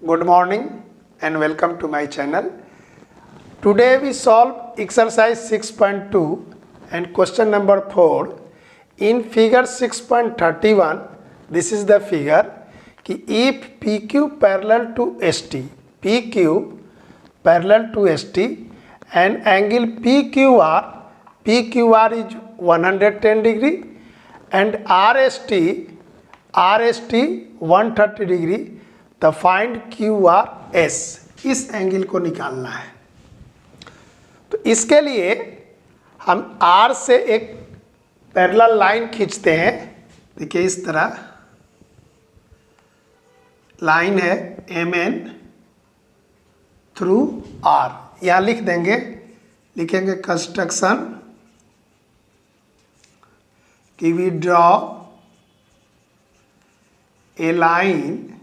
Good morning and welcome to my channel. Today we solve exercise 6.2 and question number 4. In figure 6.31, this is the figure कि if PQ parallel to ST, PQ parallel to ST and angle PQR is 110 degree and RST 130 degree, तो find QRS, इस angle को निकालना है। तो इसके लिए हम R से एक पैरेलल लाइन खींचते हैं। देखिए इस तरह लाइन है MN थ्रू R। यहाँ लिख देंगे, लिखेंगे कंस्ट्रक्शन कि we draw a line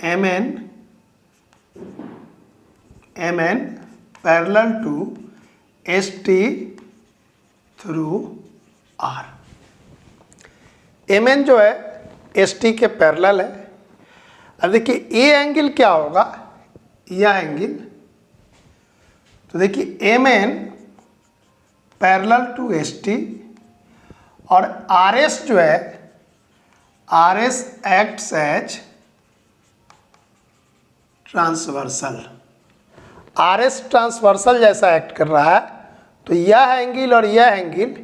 MN parallel to ST through R। MN जो है ST के पैरेलल है। अब देखिए ये एंगल क्या होगा, यह एंगल। तो देखिए MN पैरेलल टू ST और RS जो है, RS acts as transversal. RS transversal जैसा एक्ट कर रहा है। तो यह एंगल और यह एंगल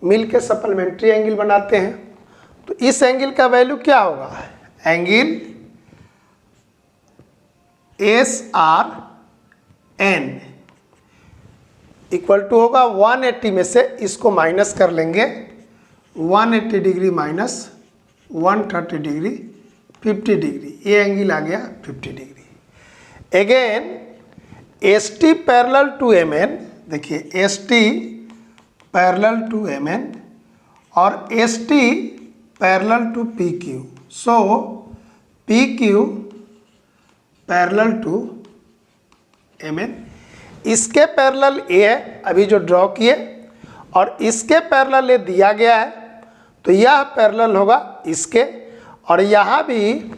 मिलकर सप्लीमेंट्री एंगल बनाते हैं। तो इस एंगल का वैल्यू क्या होगा, एंगल SRN इक्वल टू होगा 180 में से इसको माइनस कर लेंगे, 180 डिग्री माइनस 130 डिग्री 50 डिग्री, ये एंगल आ गया 50 degree. Again ST parallel to MN, देखिए ST पैरेलल टू MN और ST parallel to PQ। So PQ parallel to MN, इसके पैरेलल A है अभी जो ड्रॉ किए, और इसके पैरेलल A दिया गया है। तो यह पैरेलल होगा इसके, और यहाँ भी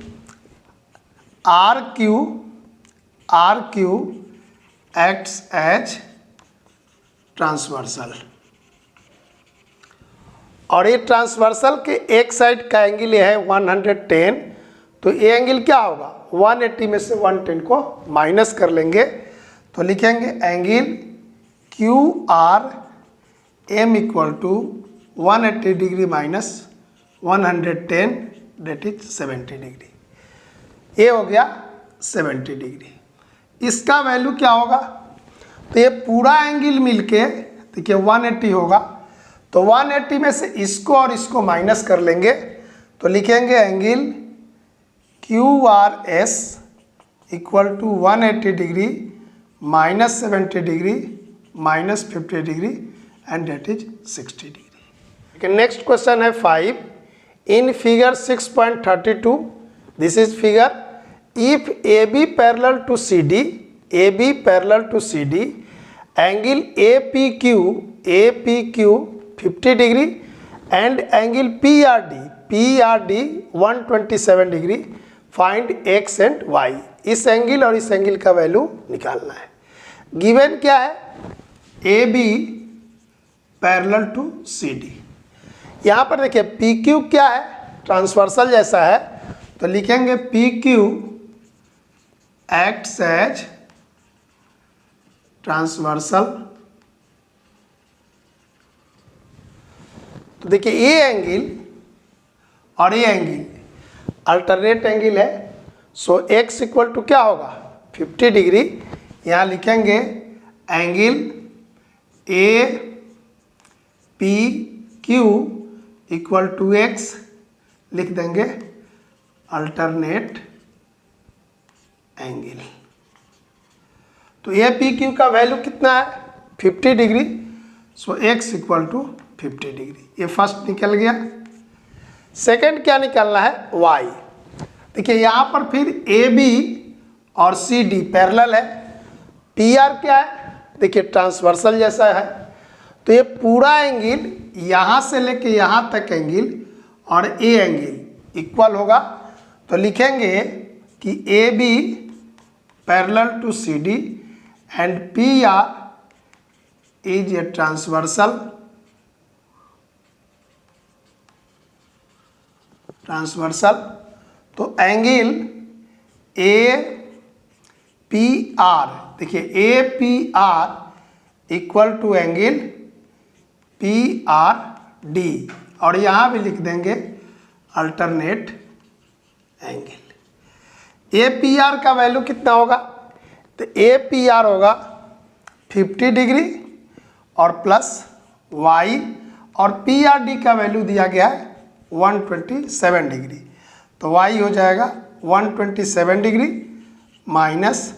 RQ acts as ट्रांसवर्सल, और ये ट्रांसवर्सल के एक साइड का एंगल है 110। तो ये एंगल क्या होगा, 180 में से 110 को माइनस कर लेंगे। तो लिखेंगे angle QRM equal to 180 degree minus 110, that is 70 degree. ये हो गया 70 डिग्री। इसका वैल्यू क्या होगा, तो ये पूरा एंगल मिलके देखिए 180 होगा। तो 180 में से इसको और इसको माइनस कर लेंगे। तो लिखेंगे angle QRS equal to 180 degree minus 70 degree minus 50 degree and that is 60 degree. Next question है 5। In figure 6.32, this is figure, if AB parallel to CD, angle APQ 50 degree and angle PRD 127 degree, find X and Y। इस angle और इस angle का value निकालना है। Given क्या है, AB parallel to CD। यहाँ पर देखिए PQ क्या है, ट्रांसवर्सल जैसा है। तो लिखेंगे PQ acts as ट्रांसवर्सल। तो देखिए ये एंगल और ये एंगल अल्टरनेट एंगल है। सो x इक्वल टू क्या होगा, 50 डिग्री। यहाँ लिखेंगे angle APQ equal to x, लिख देंगे अल्टरनेट एंगल। तो APQ का वैल्यू कितना है, 50 degree. So x equal to 50 degree, ये फर्स्ट निकल गया। सेकंड क्या निकालना है, y। देखिए यहाँ पर फिर AB और CD पैरेलल है। PR क्या है, देखिए ट्रांसवर्सल जैसा है। तो ये पूरा एंगल यहाँ से लेके यहाँ तक एंगल और ए एंगल इक्वल होगा। तो लिखेंगे कि A B parallel to C D and P R is a transversal तो एंगल ए पी आर, देखिए A P R equal to angle P R D, और यहाँ भी लिख देंगे alternate angle. A P R का वैल्यू कितना होगा, तो ए पी आर होगा 50 डिग्री और प्लस वाई, और पी आर डी का वैल्यू दिया गया है 127 डिग्री, तो वाई हो जाएगा 127 degree minus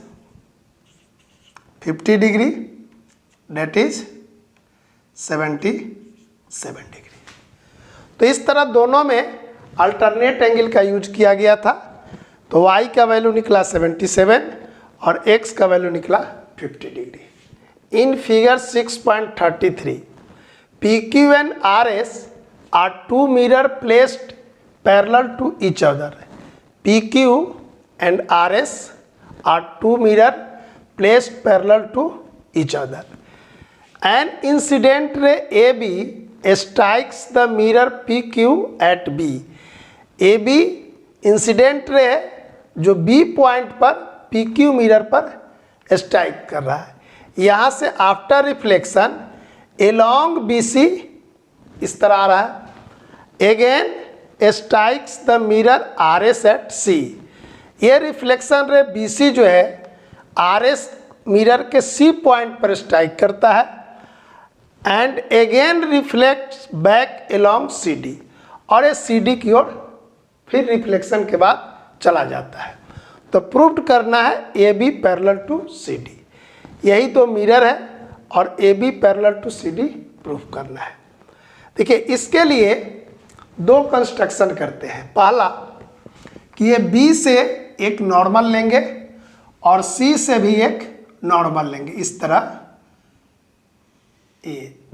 50 degree, that is 77 degree. तो इस तरह दोनों में अल्टरनेट एंगल का यूज किया गया था। तो y का वैल्यू निकला 77 और x का वैल्यू निकला 50 degree. In figure 6.33 PQ and RS are two mirror placed parallel to each other. PQ and RS are two mirror placed parallel to each other. An incident ray AB strikes the mirror PQ at B. AB incident ray जो B point पर PQ mirror पर strike कर रहा है। यहाँ से after reflection along BC इस तरह आ रहा है। Again strikes the mirror RS at C। ये रिफ्लेक्शन रे BC जो है RS मिरर के C पॉइंट पर स्ट्राइक करता है and again reflects back along CD, और ये CD की ओर फिर रिफ्लेक्शन के बाद चला जाता है। तो प्रूव करना है AB पैरेलल टू CD, यही तो मिरर है और AB parallel to CD prove करना है। देखिए इसके लिए दो कंस्ट्रक्शन करते हैं। पहला कि ये B से एक नॉर्मल लेंगे और C से भी एक नॉर्मल लेंगे। इस तरह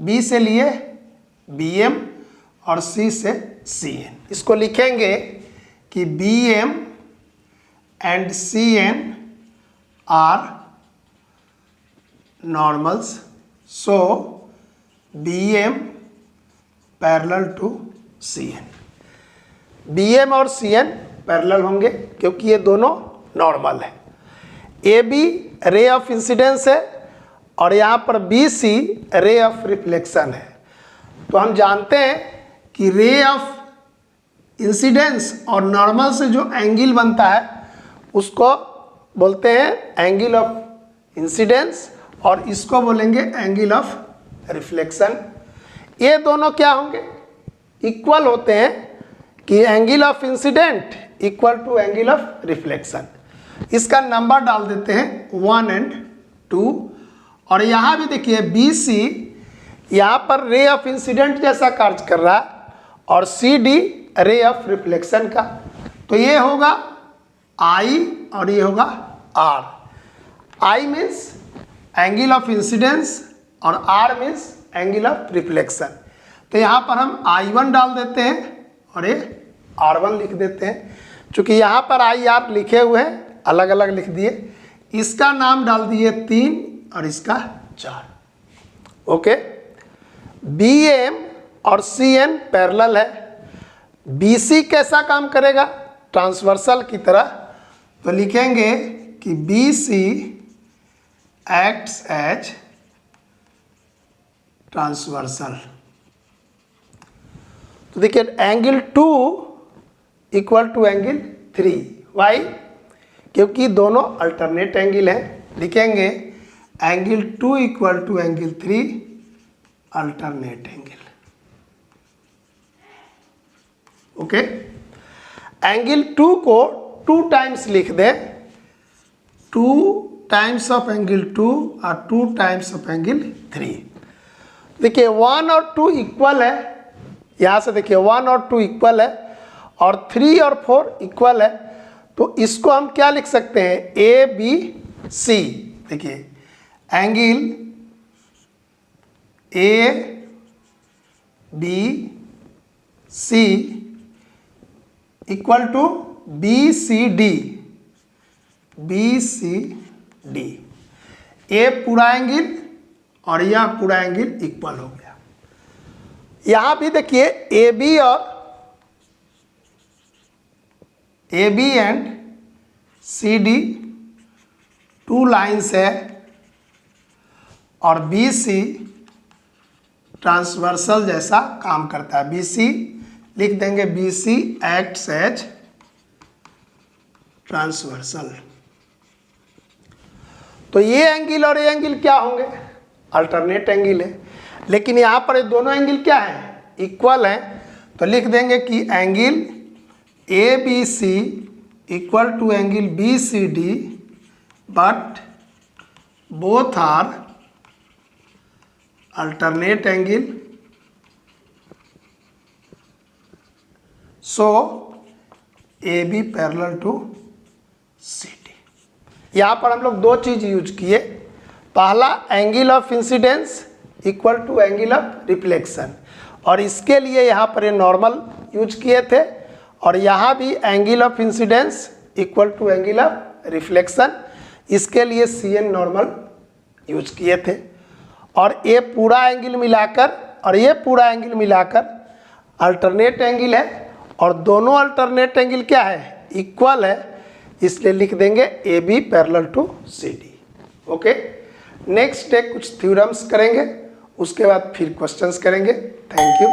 B से लिए BM और C से CN। इसको लिखेंगे कि BM and CN are normals, so BM parallel to CN। BM और CN पैरेलल होंगे क्योंकि ये दोनों नॉर्मल है। AB रे ऑफ इंसिडेंस है और यहाँ पर BC रे ऑफ रिफ्लेक्शन है। तो हम जानते हैं कि रे ऑफ इंसिडेंस और नॉर्मल से जो एंगल बनता है उसको बोलते हैं एंगल ऑफ इंसिडेंस और इसको बोलेंगे एंगल ऑफ रिफ्लेक्शन। ये दोनों क्या होंगे, इक्वल होते हैं कि angle of incident equal to angle of reflection. इसका नंबर डाल देते हैं 1 और 2, और यहाँ भी देखिए BC यहाँ पर रे ऑफ इंसिडेंट जैसा कार्य कर रहा है और CD रे ऑफ रिफ्लेक्शन का। तो ये होगा I और ये होगा R। I means angle of incidence और R means angle of reflection. तो यहाँ पर हम I1 डाल देते हैं और ये R1 लिख देते हैं। चूँकि यहाँ पर IR लिखे हुए हैं, अलग अलग लिख दिए। इसका नाम डाल दिए 3 और इसका 4। ओके, BM और CN पैरेलल है। BC कैसा काम करेगा, ट्रांसवर्सल की तरह। तो लिखेंगे कि BC एक्ट्स एज ट्रांसवर्सल। तो देखिए angle 2 equal to angle 3। Why, क्योंकि दोनों अल्टरनेट एंगल हैं। लिखेंगे angle 2 equal to angle 3 alternate angle. Okay, angle 2 को 2 टाइम्स लिख दें। 2 टाइम्स ऑफ एंगल 2 और 2 टाइम्स ऑफ एंगल 3। देखिए 1 और 2 इक्वल है, यहाँ से देखिए 1 और 2 इक्वल है और 3 और 4 इक्वल है। तो इसको हम क्या लिख सकते हैं, ABC। देखिए angle ABC equal to BCD B C D, ये पूरा एंगल और यह पूरा एंगल इक्वल हो गया। यहां भी देखिए ए बी और A B and C D two lines है और बी सी ट्रांसवर्सल जैसा काम करता है। बी सी लिख देंगे, B C acts as transversal. तो ये एंगल और ये एंगल क्या होंगे? अल्टरनेट एंगल है, लेकिन यहाँ पर ये दोनों एंगल क्या है? इक्वल है। तो लिख देंगे कि angle A B C equal to angle B C D, but both are alternate angle, so A B parallel to C D. यहाँ पर हम लोग दो चीज यूज किए। पहला angle of incidence equal to angle of reflection, और इसके लिए यहाँ पर ये नॉर्मल यूज किए थे, और यहाँ भी angle of incidence equal to angle of reflection, इसके लिए सी एन नॉर्मल यूज किए थे। और ये पूरा एंगल मिलाकर और ये पूरा एंगल मिलाकर अल्टरनेट एंगल है, और दोनों अल्टरनेट एंगल क्या है? इक्वल है, इसलिए लिख देंगे A B parallel to C D. Okay, next day कुछ थ्योरम्स करेंगे, उसके बाद फिर क्वेश्चंस करेंगे। Thank you.